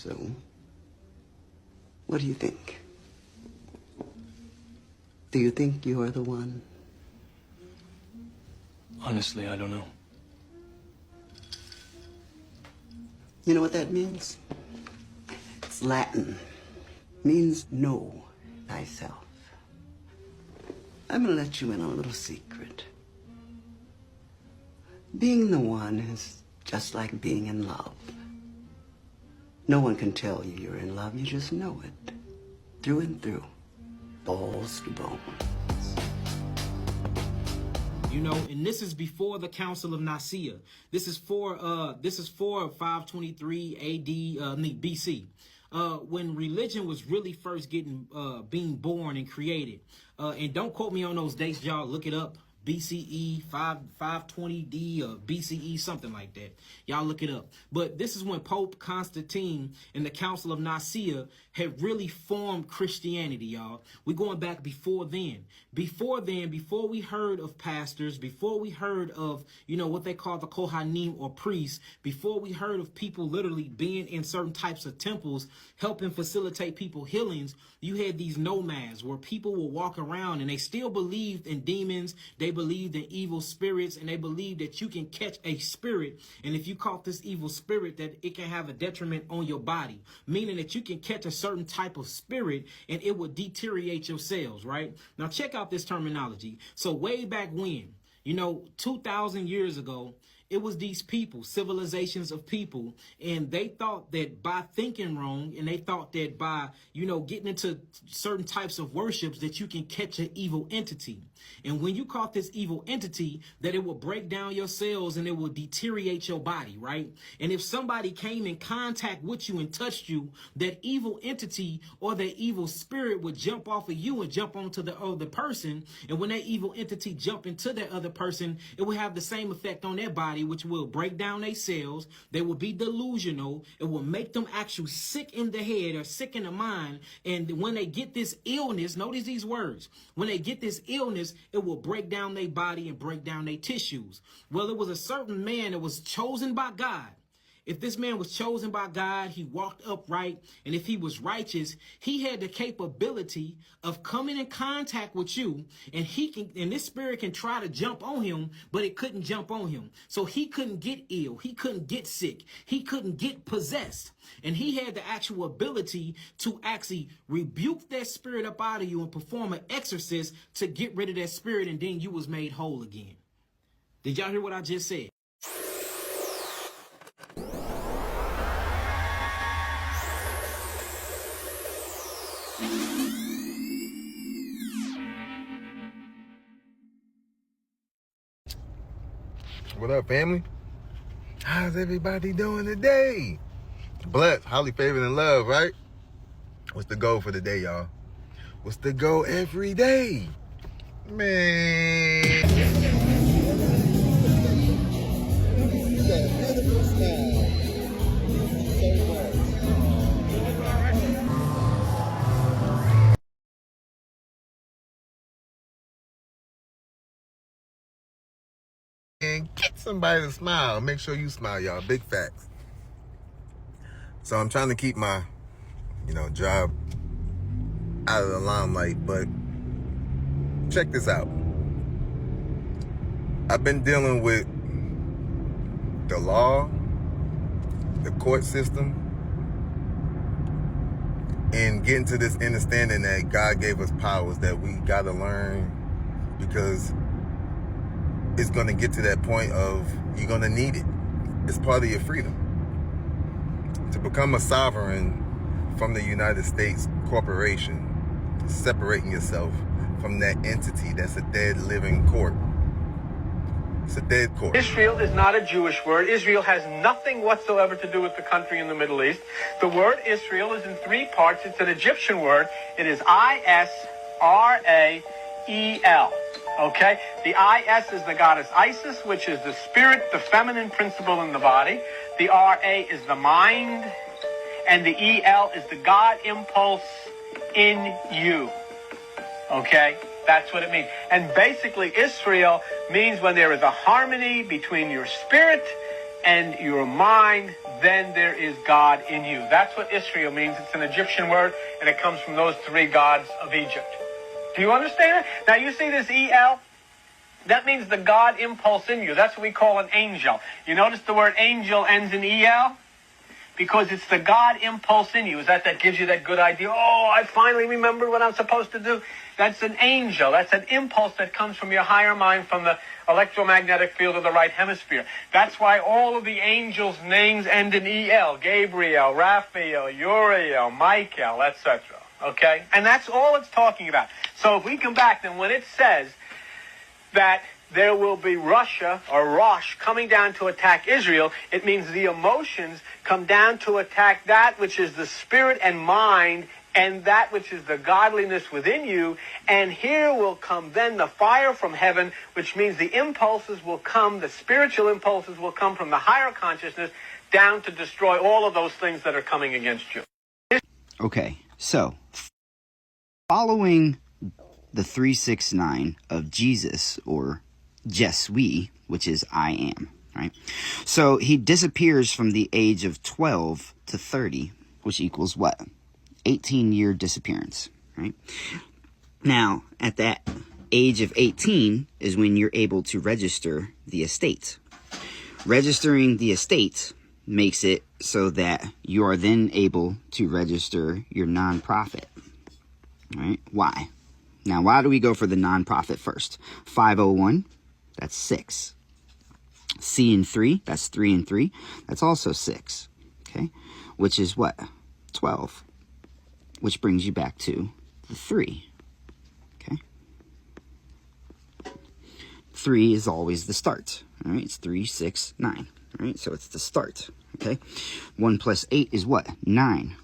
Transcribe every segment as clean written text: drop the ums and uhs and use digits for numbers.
So, what do you think? Do you think you are the one? Honestly, I don't know. You know what that means? It's Latin. Means know thyself. I'm gonna let you in on a little secret. Being the one is just like being in love. No one can tell you you're in love, you just know it. Through and through. Balls to bones. You know, and this is before the Council of Nicaea. This is for 523 AD, BC. When religion was really first being born and created. And don't quote me on those dates, y'all. Look it up. BCE 520D or BCE, something like that. Y'all look it up. But this is when Pope Constantine and the Council of Nicaea had really formed Christianity, y'all. We're going back before then. Before we heard of pastors, before we heard of, you know, what they call the Kohanim or priests, before we heard of people literally being in certain types of temples, helping facilitate people healings, you had these nomads where people will walk around and they still believed in demons, they believed in evil spirits, and they believed that you can catch a spirit, and if you caught this evil spirit, that it can have a detriment on your body, meaning that you can catch a certain type of spirit and it would deteriorate your cells, right? Now check out this terminology. So way back when, you know, 2,000 years ago, it was these people, civilizations of people, and they thought that by thinking wrong, and they thought that by, you know, getting into certain types of worships that you can catch an evil entity. And when you caught this evil entity, that it will break down your cells and it will deteriorate your body, right? And if somebody came in contact with you and touched you, that evil entity or that evil spirit would jump off of you and jump onto the other person. And when that evil entity jump into that other person, it will have the same effect on their body, which will break down their cells. They will be delusional. It will make them actually sick in the head or sick in the mind. And when they get this illness, notice these words, when they get this illness, it will break down their body and break down their tissues. Well, it was a certain man that was chosen by God. If this man was chosen by God, he walked upright, and if he was righteous, he had the capability of coming in contact with you, and this spirit can try to jump on him, but it couldn't jump on him. So he couldn't get ill, he couldn't get sick, he couldn't get possessed, and he had the actual ability to actually rebuke that spirit up out of you and perform an exorcist to get rid of that spirit, and then you was made whole again. Did y'all hear what I just said? What up, family? How's everybody doing today? Blessed, highly favored, and loved, right? What's the goal for the day, y'all? What's the goal every day? Man. You got a beautiful smile. And get somebody to smile. Make sure you smile, y'all. Big facts. So I'm trying to keep my, job out of the limelight, but check this out. I've been dealing with the law, the court system, and getting to this understanding that God gave us powers that we got to learn, because it's going to get to that point of you're going to need it. It's part of your freedom. To become a sovereign from the United States corporation, separating yourself from that entity that's a dead living court. It's a dead court. Israel is not a Jewish word. Israel has nothing whatsoever to do with the country in the Middle East. The word Israel is in three parts. It's an Egyptian word. It is I-S-R-A-E-L. Okay? The I-S is the goddess Isis, which is the spirit, the feminine principle in the body. The R-A is the mind. And the E-L is the God impulse in you. Okay? That's what it means. And basically, Israel means when there is a harmony between your spirit and your mind then there is God in you. That's what Israel means. It's an Egyptian word, and it comes from those three gods of Egypt. Do you understand it? Now you see this EL? That means the God impulse in you. That's what we call an angel. You notice the word angel ends in EL? Because it's the God impulse in you. Is that gives you that good idea? Oh, I finally remembered what I'm supposed to do. That's an angel. That's an impulse that comes from your higher mind, from the electromagnetic field of the right hemisphere. That's why all of the angels' names end in EL. Gabriel, Raphael, Uriel, Michael, etc. Okay? And that's all it's talking about. So if we come back, then when it says that there will be Russia or Rosh coming down to attack Israel, it means the emotions come down to attack that which is the spirit and mind and that which is the godliness within you. And here will come then the fire from heaven, which means the impulses will come, the spiritual impulses will come from the higher consciousness down to destroy all of those things that are coming against you. Okay, so following the 369 of Jesus, or Jesui, which is I am, right? So he disappears from the age of 12 to 30, which equals what? 18-year disappearance, right? Now, at that age of 18 is when you're able to register the estate. Registering the estate makes it so that you are then able to register your nonprofit, right? Why? Now, why do we go for the nonprofit first? 501, that's 6. C and 3, that's 3 and 3. That's also 6, okay? Which is what? 12. Which brings you back to the 3, okay? 3 is always the start, all right? It's 3, 6, 9, all right? So it's the start, okay? 1 plus 8 is what? 9.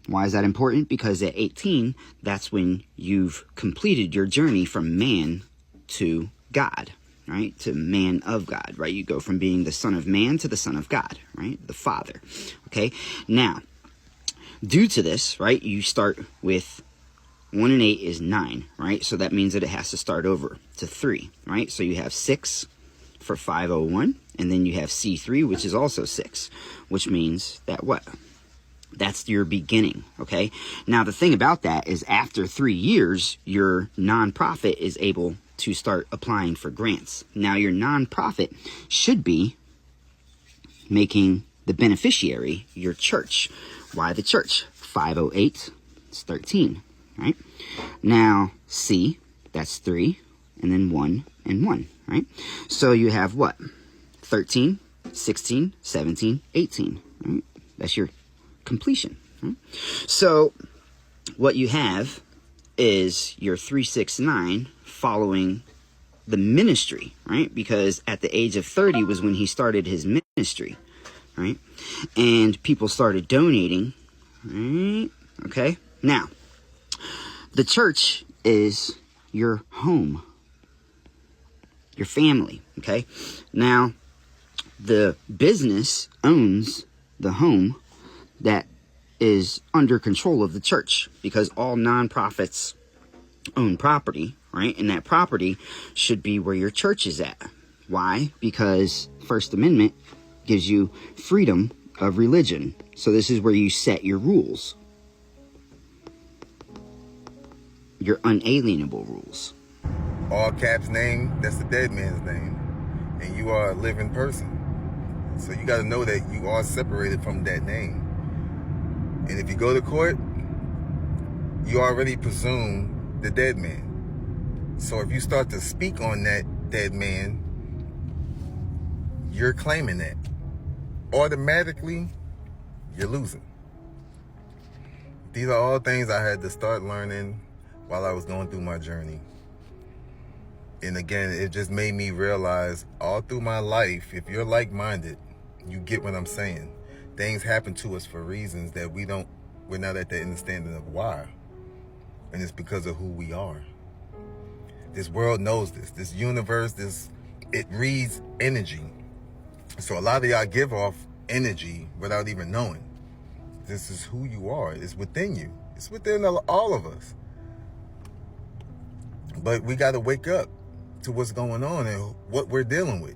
Why is that important? Because at 18, that's when you've completed your journey from man to God, right? To man of God, right? You go from being the son of man to the son of God, right? The Father, okay? Now, due to this, right, you start with 1 and 8 is 9, right? So that means that it has to start over to 3, right? So you have 6 for 501, and then you have C3, which is also 6, which means that what? That's your beginning, okay? Now, the thing about that is after 3 years, your nonprofit is able to start applying for grants. Now, your nonprofit should be making the beneficiary your church. Why the church? 508 is 13, right? Now, C, that's 3, and then 1 and 1, right? So you have what? 13, 16, 17, 18, right? That's your completion. Right? So what you have is your 369 following the ministry, right? Because at the age of 30 was when he started his ministry, right? And people started donating, right? Okay. Now, the church is your home, your family, okay? Now, the business owns the home that is under control of the church, because all nonprofits own property, right? And that property should be where your church is at. Why? Because First Amendment gives you freedom of religion. So this is where you set your rules, your unalienable rules. All caps name, that's the dead man's name. And you are a living person. So you got to know that you are separated from that name. And if you go to court, you already presume the dead man. So if you start to speak on that dead man, you're claiming that. Automatically, you're losing. These are all things I had to start learning while I was going through my journey. And again, it just made me realize all through my life, if you're like-minded, you get what I'm saying. Things happen to us for reasons that we're not at the understanding of why. And it's because of who we are. This world knows this. This universe, it reads energy. So a lot of y'all give off energy without even knowing. This is who you are. It's within you. It's within all of us. But we got to wake up to what's going on and what we're dealing with.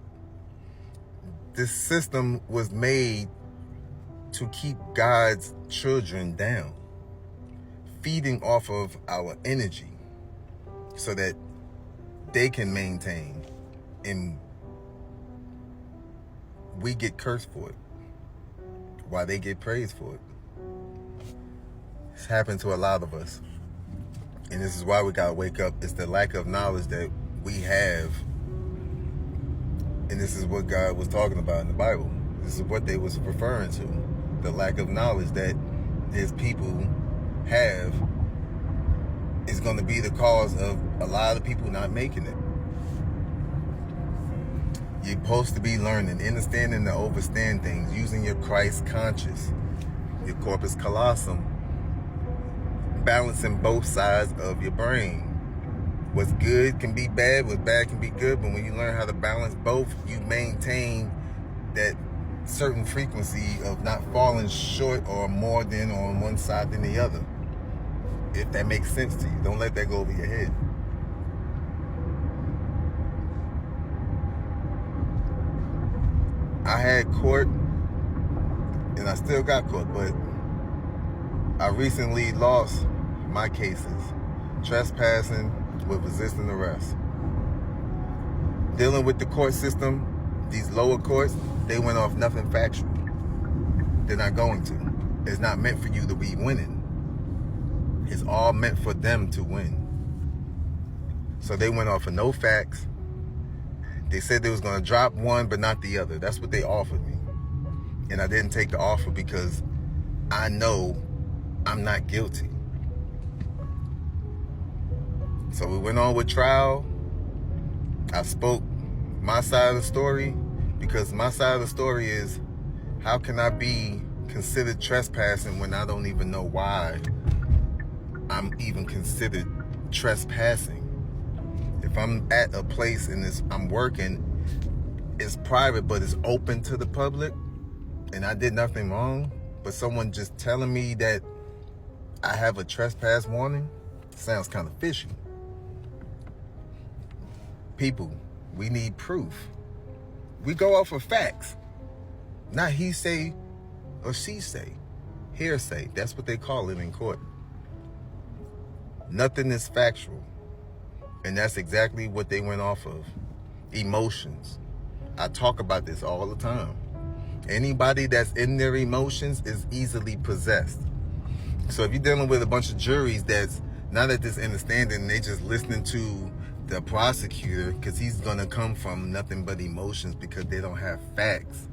This system was made to keep God's children down, feeding off of our energy so that they can maintain, and we get cursed for it while they get praised for it. It's happened to a lot of us. And this is why we gotta wake up. It's the lack of knowledge that we have. And this is what God was talking about in the Bible. This is what they was referring to. The lack of knowledge that His people have is going to be the cause of a lot of people not making it. You're supposed to be learning, understanding to overstand things, using your Christ conscious, your corpus callosum, balancing both sides of your brain. What's good can be bad, what's bad can be good, but when you learn how to balance both, you maintain that certain frequency of not falling short or more than on one side than the other. If that makes sense to you, don't let that go over your head. I had court, and I still got court, but I recently lost my cases. Trespassing with resisting arrest. Dealing with the court system, these lower courts, they went off nothing factual. They're not going to. It's not meant for you to be winning. It's all meant for them to win. So they went off of no facts. They said they was going to drop one but not the other. That's what they offered me. And I didn't take the offer because I know I'm not guilty. So we went on with trial. I spoke my side of the story because my side of the story is, how can I be considered trespassing when I don't even know why I'm even considered trespassing? If I'm at a place and I'm working, it's private but it's open to the public, and I did nothing wrong, but someone just telling me that I have a trespass warning sounds kind of fishy. People, we need proof. We go off of facts, not he say or she say. Hearsay, that's what they call it in court. Nothing is factual. And that's exactly what they went off of. Emotions. I talk about this all the time. Anybody that's in their emotions is easily possessed. So if you're dealing with a bunch of juries that's not at this understanding, they just listening to the prosecutor because he's gonna come from nothing but emotions because they don't have facts,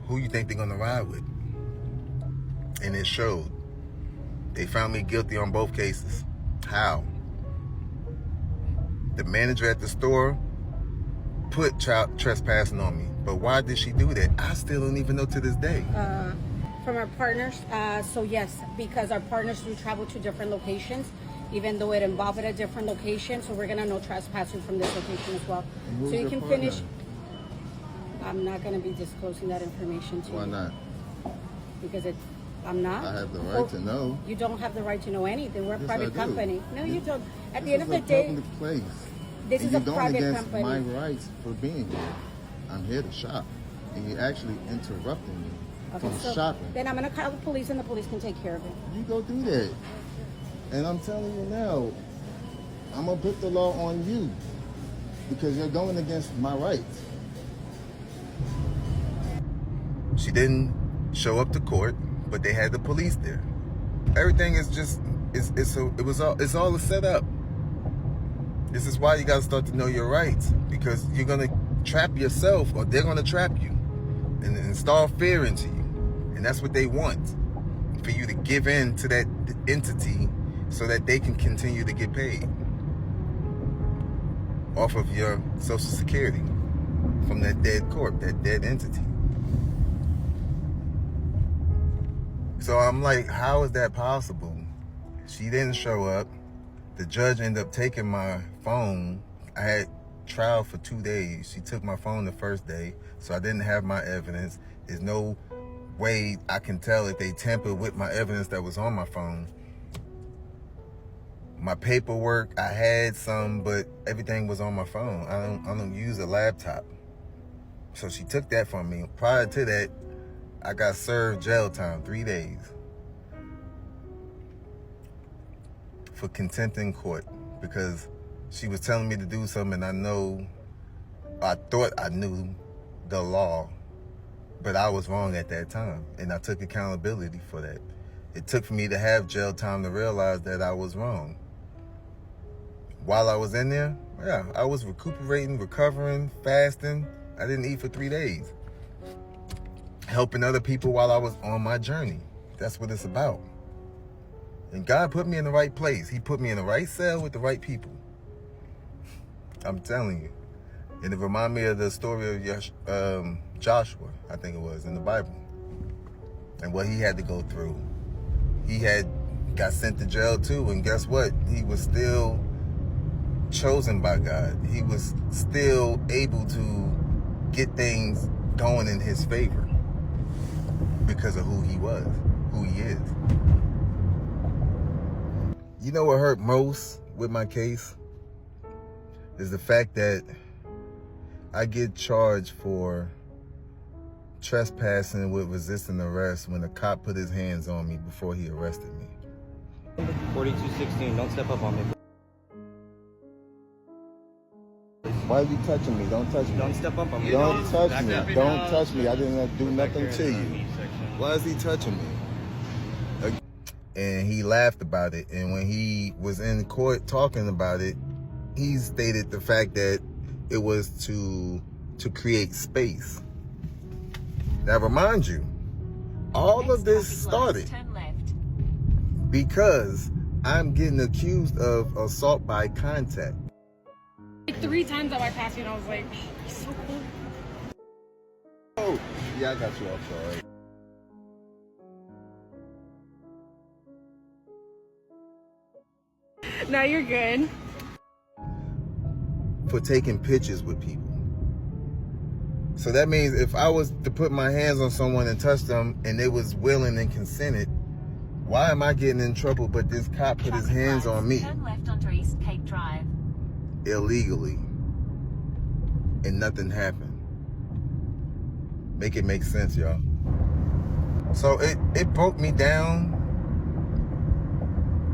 who you think they're gonna ride with? And it showed. They found me guilty on both cases. How? The manager at the store put child trespassing on me. But why did she do that? I still don't even know to this day. From our partners, so yes, because our partners do travel to different locations, even though it involved a different location, so we're gonna know trespassing from this location as well. So you can finish. I'm not gonna be disclosing that information to you. Why not? Because I'm not. I have the right to know. You don't have the right to know anything. We're a private I do. company. No, you don't. At the This end of is the day, a public place. this And is a you're going private against company. my rights for being here. I'm here to shop, and you're actually interrupting me from so shopping. then I'm gonna call the police, and the police can take care of it. You go do that. And I'm telling you now, I'm gonna put the law on you because you're going against my rights. She didn't show up to court, but they had the police there. Everything is just it's all a setup. This is why you gotta start to know your rights, because you're gonna trap yourself, or they're gonna trap you and install fear into you. And that's what they want, for you to give in to that entity so that they can continue to get paid off of your Social Security from that dead corp, that dead entity. So I'm like, how is that possible? She didn't show up. The judge ended up taking my phone. I had trial for 2 days. She took my phone the first day, so I didn't have my evidence. There's no way I can tell if they tampered with my evidence that was on my phone. My paperwork, I had some, but everything was on my phone. I don't use a laptop. So she took that from me. Prior to that, I got served jail time, 3 days. For contempt in court. Because she was telling me to do something, and I thought I knew the law, but I was wrong at that time, and I took accountability for that. It took for me to have jail time to realize that I was wrong. While I was in there, yeah, I was recuperating, recovering, fasting. I didn't eat for 3 days. Helping other people while I was on my journey. That's what it's about. And God put me in the right place. He put me in the right cell with the right people. I'm telling you. And it reminded me of the story of Joshua, I think it was, in the Bible. And what he had to go through. He had got sent to jail too, and guess what? He was still chosen by God. He was still able to get things going in his favor because of who he was, who he is. You know what hurt most with my case is the fact that I get charged for trespassing with resisting arrest when a cop put his hands on me before he arrested me. 4216, don't step up on me. Why are you touching me? Don't touch me. Don't step up on me. Don't touch me. Don't touch me. I didn't do nothing to you. Why is he touching me? And he laughed about it. And when he was in court talking about it, he stated the fact that it was to create space. Now, remind you, all of this started because I'm getting accused of assault by contact. Like 3 times that I passed you, and I was like, he's so cool. Oh, yeah, I got you off, sorry. No, you're good. For taking pictures with people. So that means if I was to put my hands on someone and touch them and they was willing and consented, why am I getting in trouble but this cop put his hands on me? Turn left onto East Cape Drive. Illegally. And nothing happened. Make it make sense, y'all. So it broke me down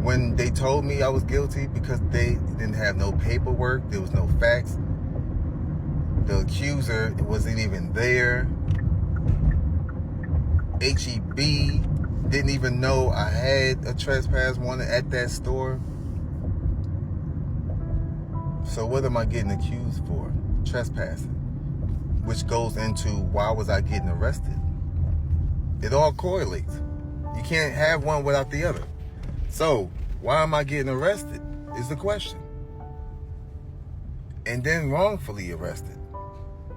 when they told me I was guilty because they didn't have no paperwork, there was no facts. The accuser wasn't even there. HEB didn't even know I had a trespass warrant at that store. So what am I getting accused for? Trespassing. Which goes into why was I getting arrested? It all correlates. You can't have one without the other. So why am I getting arrested is the question. And then wrongfully arrested.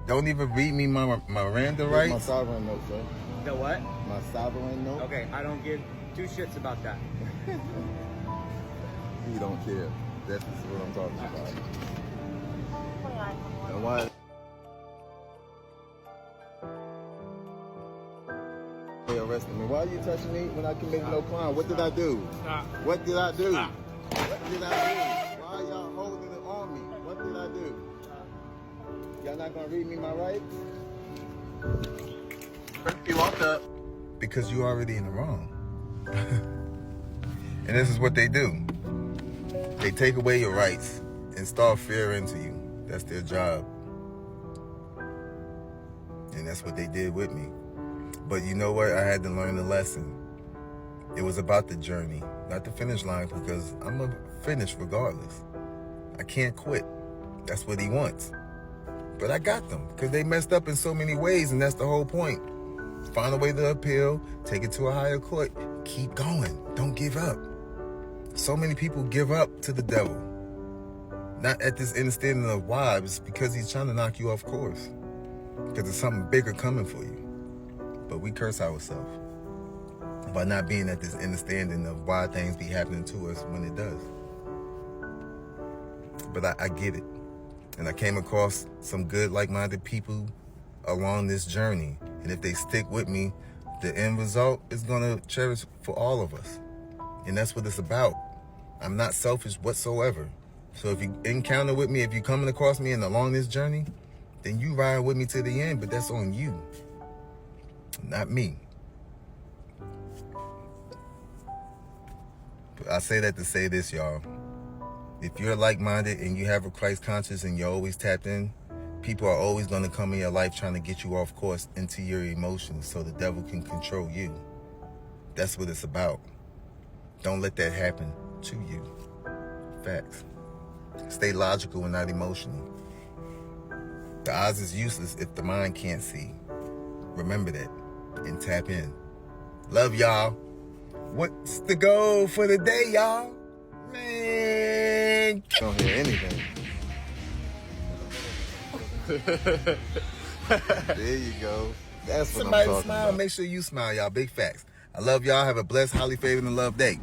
Don't even read me my Miranda rights. My sovereign note, sir. The what? My sovereign note. Okay, I don't give 2 shits about that. You don't care. That's what I'm talking about. And why? They arrested me. Why are you touching me when I committed no crime? What did I do? Stop. What did I do? Stop. What did I do? Why are y'all holding it on me? What did I do? Y'all not gonna read me my rights? You walked up. Because you already in the wrong. And this is what they do. They take away your rights and start fear into you. That's their job. And that's what they did with me. But you know what? I had to learn the lesson. It was about the journey, not the finish line, because I'm going to finish regardless. I can't quit. That's what he wants. But I got them because they messed up in so many ways, and that's the whole point. Find a way to appeal, take it to a higher court, keep going. Don't give up. So many people give up to the devil. Not at this understanding of why, it's because he's trying to knock you off course. Because there's something bigger coming for you. But we curse ourselves by not being at this understanding of why things be happening to us when it does. But I get it. And I came across some good, like-minded people along this journey. And if they stick with me, the end result is going to cherish for all of us. And that's what it's about. I'm not selfish whatsoever. So if you encounter with me, if you're coming across me and along this journey, then you ride with me to the end, but that's on you. Not me. But I say that to say this, y'all. If you're like-minded and you have a Christ conscience and you're always tapped in, people are always going to come in your life trying to get you off course into your emotions so the devil can control you. That's what it's about. Don't let that happen to you. Facts. Stay logical and not emotional. The eyes is useless if the mind can't see. Remember that and tap in. Love y'all. What's the goal for the day, y'all? Man, don't hear anything. There you go. That's what I'm talking about. Somebody smile. Make sure you smile, y'all. Big facts. I love y'all. Have a blessed, highly favored, and loved day.